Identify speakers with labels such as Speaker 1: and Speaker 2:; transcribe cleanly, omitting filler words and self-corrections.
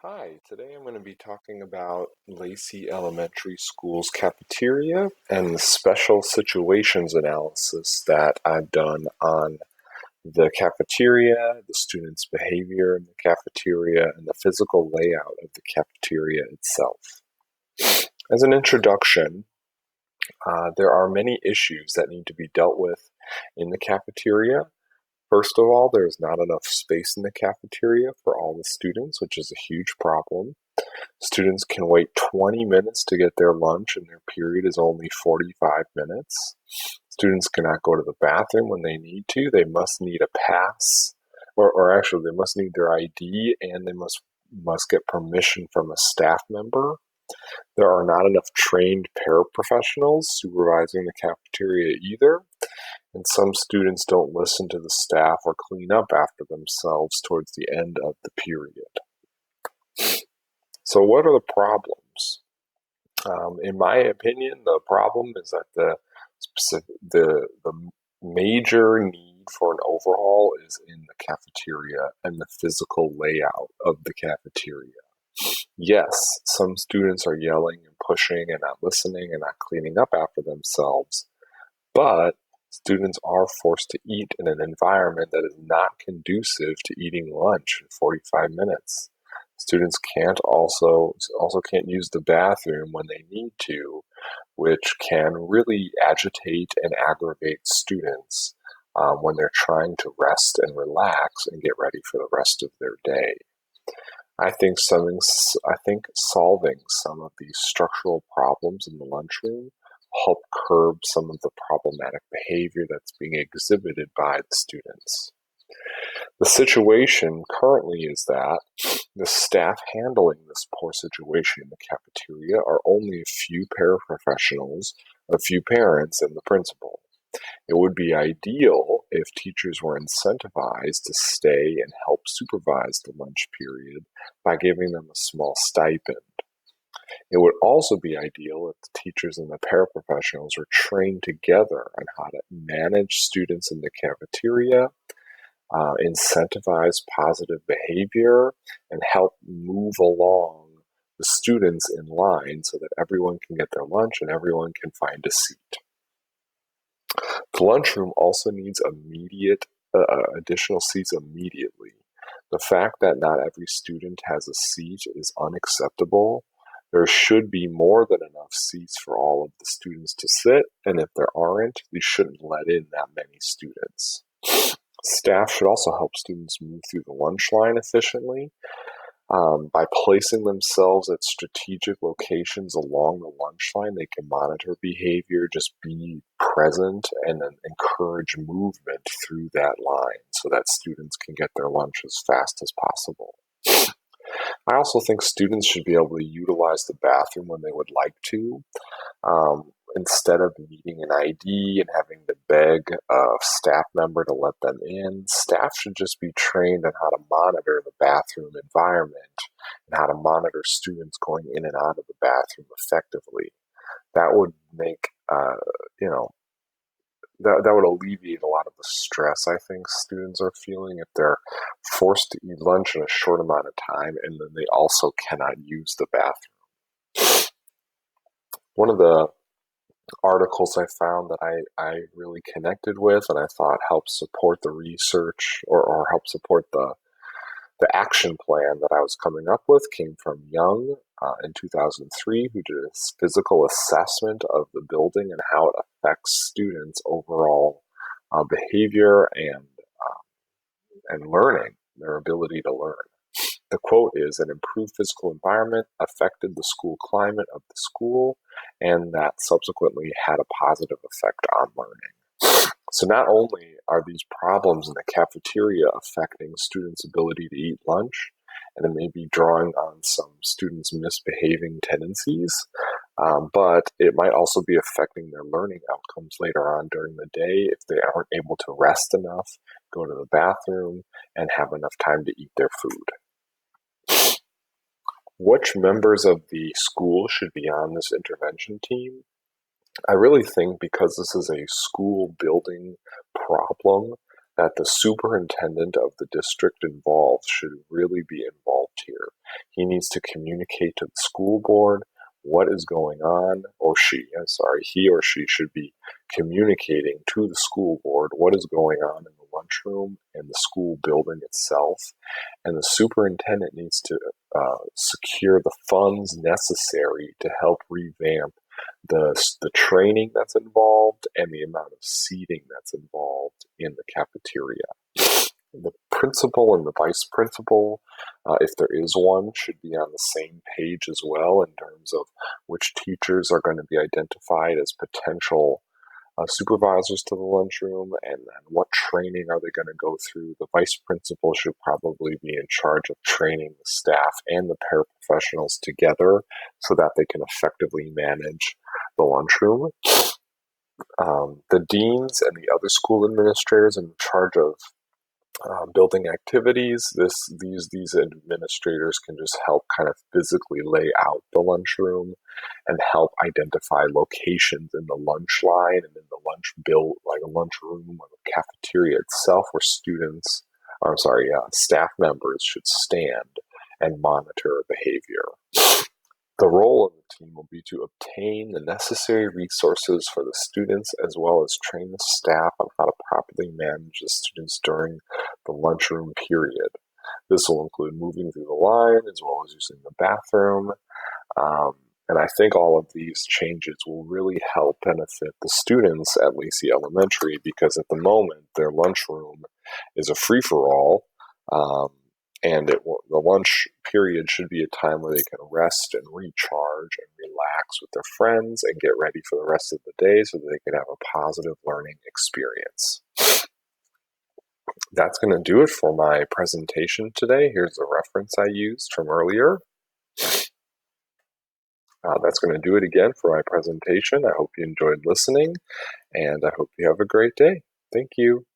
Speaker 1: Hi, today I'm going to be talking about Lacy Elementary School's cafeteria and the special situations analysis that I've done on the cafeteria, the students' behavior in the cafeteria, and the physical layout of the cafeteria itself. As an introduction, there are many issues that need to be dealt with in the cafeteria. First of all, there's not enough space in the cafeteria for all the students, which is a huge problem. Students can wait 20 minutes to get their lunch, and their period is only 45 minutes. Students cannot go to the bathroom when they need to. They must need a pass, or actually, they must need their ID, and they must get permission from a staff member. There are not enough trained paraprofessionals supervising the cafeteria either, and some students don't listen to the staff or clean up after themselves towards the end of the period. So, what are the problems? In my opinion, the problem is that the major need for an overhaul is in the cafeteria and the physical layout of the cafeteria. Yes, some students are yelling and pushing and not listening and not cleaning up after themselves, but students are forced to eat in an environment that is not conducive to eating lunch in 45 minutes. Students can't also can't use the bathroom when they need to, which can really agitate and aggravate students when they're trying to rest and relax and get ready for the rest of their day. I think solving some of these structural problems in the lunchroom help curb some of the problematic behavior that's being exhibited by the students. The situation currently is that the staff handling this poor situation in the cafeteria are only a few paraprofessionals, a few parents, and the principal. It would be ideal if teachers were incentivized to stay and help supervise the lunch period by giving them a small stipend. It would also be ideal if the teachers and the paraprofessionals were trained together on how to manage students in the cafeteria, incentivize positive behavior, and help move along the students in line so that everyone can get their lunch and everyone can find a seat. The lunchroom also needs additional seats immediately. The fact that not every student has a seat is unacceptable. There should be more than enough seats for all of the students to sit, and if there aren't, we shouldn't let in that many students. Staff should also help students move through the lunch line efficiently. By placing themselves at strategic locations along the lunch line, they can monitor behavior, just be present, and then encourage movement through that line so that students can get their lunch as fast as possible. I also think students should be able to utilize the bathroom when they would like to. Instead of needing an ID and having to beg a staff member to let them in, staff should just be trained on how to monitor the bathroom environment and how to monitor students going in and out of the bathroom effectively. That would make, that would alleviate a lot of the stress I think students are feeling if they're forced to eat lunch in a short amount of time and then they also cannot use the bathroom. One of the articles I found that I really connected with and I thought helped support the research or help support the action plan that I was coming up with came from Young in 2003, who did a physical assessment of the building and how it affects students' overall behavior and learning, their ability to learn. The quote is, an improved physical environment affected the school climate of the school, and that subsequently had a positive effect on learning. So not only are these problems in the cafeteria affecting students' ability to eat lunch, and it may be drawing on some students' misbehaving tendencies, but it might also be affecting their learning outcomes later on during the day if they aren't able to rest enough, go to the bathroom, and have enough time to eat their food. Which members of the school should be on this intervention team? I really think because this is a school building problem, that the superintendent of the district involved should really be involved here. he needs to communicate to the school board what is going on, or she, I'm sorry, he or she should be communicating to the school board what is going on in the lunchroom and the school building itself. And the superintendent needs to secure the funds necessary to help revamp the training that's involved and the amount of seating that's involved in the cafeteria. The principal and the vice principal, if there is one, should be on the same page as well in terms of which teachers are going to be identified as potential supervisors to the lunchroom, and then what training are they going to go through. The vice principal should probably be in charge of training the staff and the paraprofessionals together so that they can effectively manage the lunchroom. The deans and the other school administrators in charge of building activities. These administrators can just help kind of physically lay out the lunchroom and help identify locations in the lunch line and in the lunch bill, like a lunchroom or the cafeteria itself, where staff members should stand and monitor behavior. The role of the team will be to obtain the necessary resources for the students as well as train the staff on how to properly manage the students during the lunchroom period. This will include moving through the line as well as using the bathroom. And I think all of these changes will really help benefit the students at Lacy Elementary, because at the moment their lunchroom is a free-for-all. And the lunch period should be a time where they can rest and recharge and relax with their friends and get ready for the rest of the day so that they can have a positive learning experience. That's going to do it for my presentation today. Here's the reference I used from earlier. That's going to do it again for my presentation. I hope you enjoyed listening, and I hope you have a great day. Thank you.